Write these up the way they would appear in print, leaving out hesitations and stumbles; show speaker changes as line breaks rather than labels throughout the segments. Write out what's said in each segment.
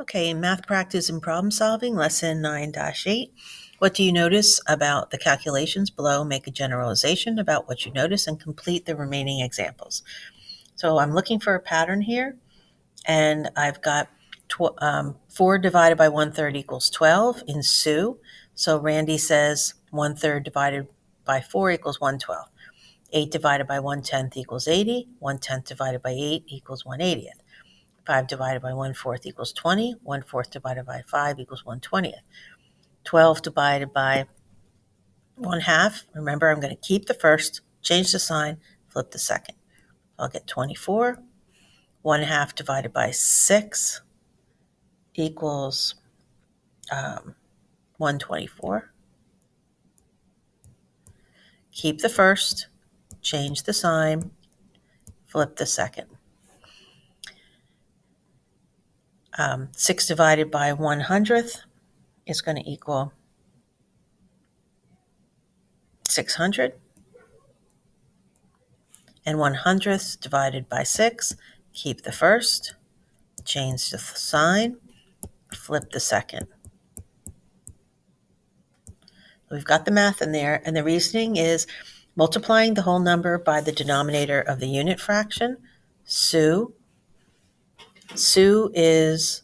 Okay, in math practice and problem solving, lesson 9-8. What do you notice about the calculations below? Make a generalization about what you notice and complete the remaining examples. So I'm looking for a pattern here, and I've got 4 divided by 1/3 equals 12 in Sue. So Randy says 1/3 divided by 4 equals 1/12. 8 divided by 1/10 equals 80. 1/10 divided by 8 equals 1/80th. 5 divided by 1/4 equals 20. 1/4 divided by 5 equals 1/20th. 12 divided by 1/2. Remember, I'm going to keep the first, change the sign, flip the second. I'll get 24. 1/2 divided by 6 equals 1/24. Keep the first, change the sign, flip the second. 6 divided by 1/100th is going to equal 600. And 1/100th divided by 6, keep the first, change the sign, flip the second. We've got the math in there, and the reasoning is multiplying the whole number by the denominator of the unit fraction. Sue is,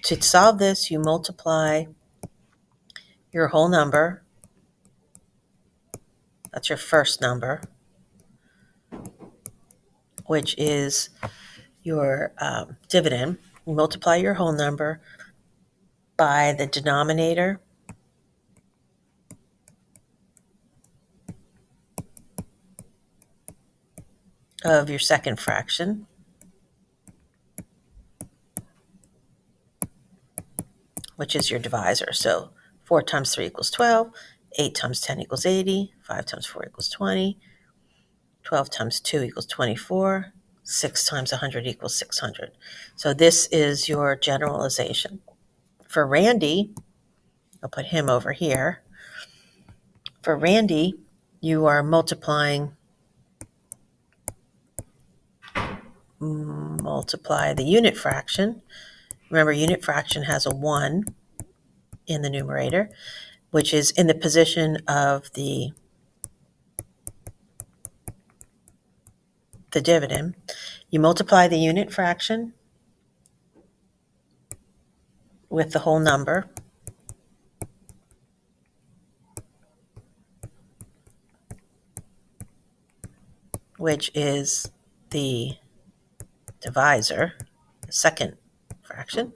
to solve this, you multiply your whole number. That's your first number, which is your dividend. You multiply your whole number by the denominator of your second fraction, which is your divisor. So 4 times 3 equals 12, 8 times 10 equals 80, 5 times 4 equals 20, 12 times 2 equals 24, 6 times 100 equals 600. So this is your generalization. For Randy, I'll put him over here. For Randy, you are multiply the unit fraction. Remember, unit fraction has a 1 in the numerator, which is in the position of the dividend. You multiply the unit fraction with the whole number, which is the divisor, the second fraction,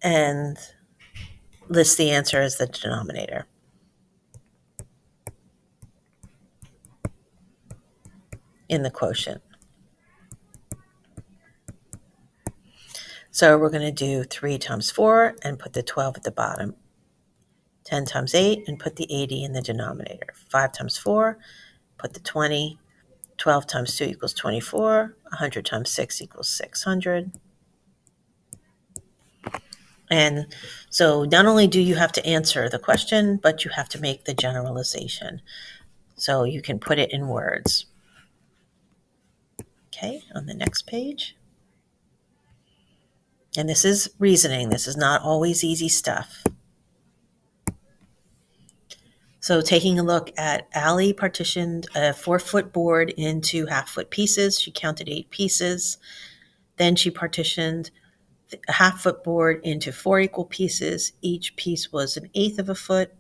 and list the answer as the denominator. In the quotient. So we're going to do 3 times 4 and put the 12 at the bottom. 10 times 8 and put the 80 in the denominator. 5 times 4, put the 20. 12 times 2 equals 24. 100 times 6 equals 600. And so not only do you have to answer the question, but you have to make the generalization. So you can put it in words. Okay, on the next page. And this is reasoning. This is not always easy stuff. So taking a look at Allie partitioned a 4-foot board into half-foot pieces. She counted 8 pieces. Then she partitioned a half-foot board into 4 equal pieces. Each piece was 1/8 of a foot.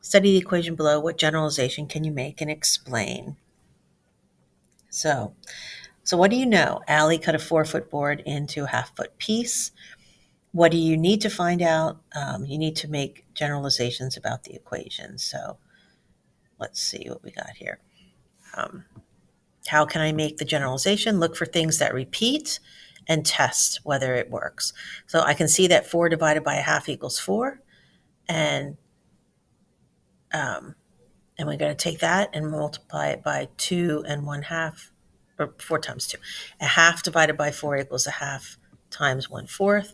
Study the equation below. What generalization can you make and explain? So what do you know? Allie cut a 4-foot board into a half-foot piece. What do you need to find out? You need to make generalizations about the equation. So let's see what we got here. How can I make the generalization? Look for things that repeat and test whether it works. So I can see that 4 divided by 1/2 equals 4. And we're going to take that and multiply it by 2 and 1/2, or 4 times 2. 1/2 divided by 4 equals 1/2 times 1/4.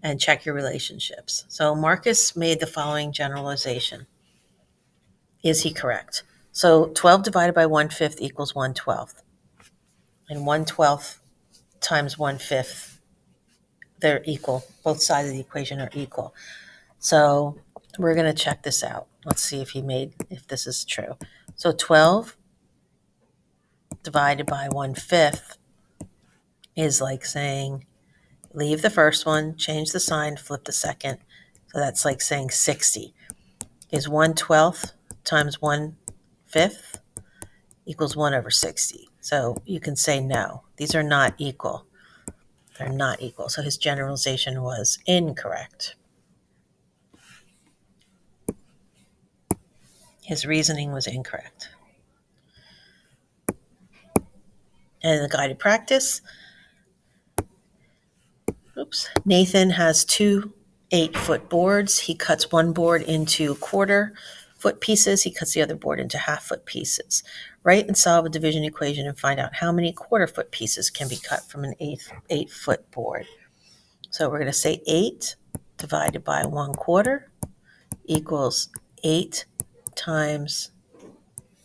And check your relationships. So Marcus made the following generalization. Is he correct? So 12 divided by 1/5 equals 1/12. And 1/12 times 1/5 they're equal. Both sides of the equation are equal. So we're going to check this out. Let's see if this is true. So 12 divided by 1/5 is like saying, leave the first one, change the sign, flip the second. So that's like saying 60. Is 1/12 times 1/5 equals 1/60. So you can say no. These are not equal. They're not equal. So his generalization was incorrect. His reasoning was incorrect. And in the guided practice, Nathan has two 8-foot boards. He cuts one board into quarter-foot pieces. He cuts the other board into half-foot pieces. Write and solve a division equation and find out how many quarter-foot pieces can be cut from an 8-foot board. So we're going to say 8 divided by 1/4 equals 8 times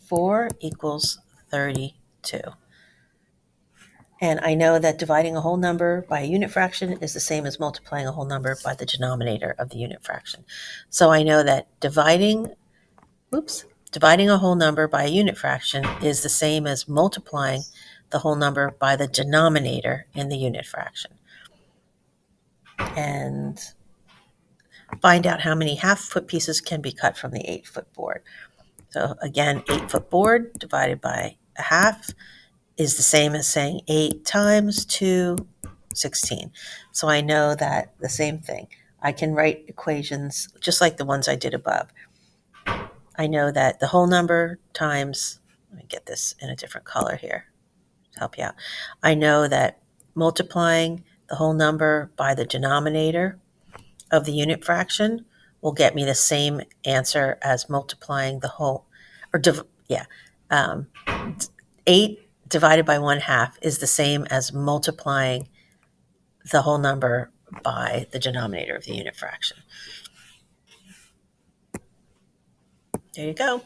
4 equals 32. And I know that dividing a whole number by a unit fraction is the same as multiplying a whole number by the denominator of the unit fraction. So I know that dividing a whole number by a unit fraction is the same as multiplying the whole number by the denominator in the unit fraction. And find out how many half-foot pieces can be cut from the 8-foot board. So again, 8-foot board divided by a half is the same as saying 8 times 2, 16. So I know that the same thing. I can write equations just like the ones I did above. I know that the whole number times, let me get this in a different color here to help you out. I know that multiplying the whole number by the denominator of the unit fraction will get me the same answer as multiplying the whole, 8 divided by 1/2 is the same as multiplying the whole number by the denominator of the unit fraction. There you go.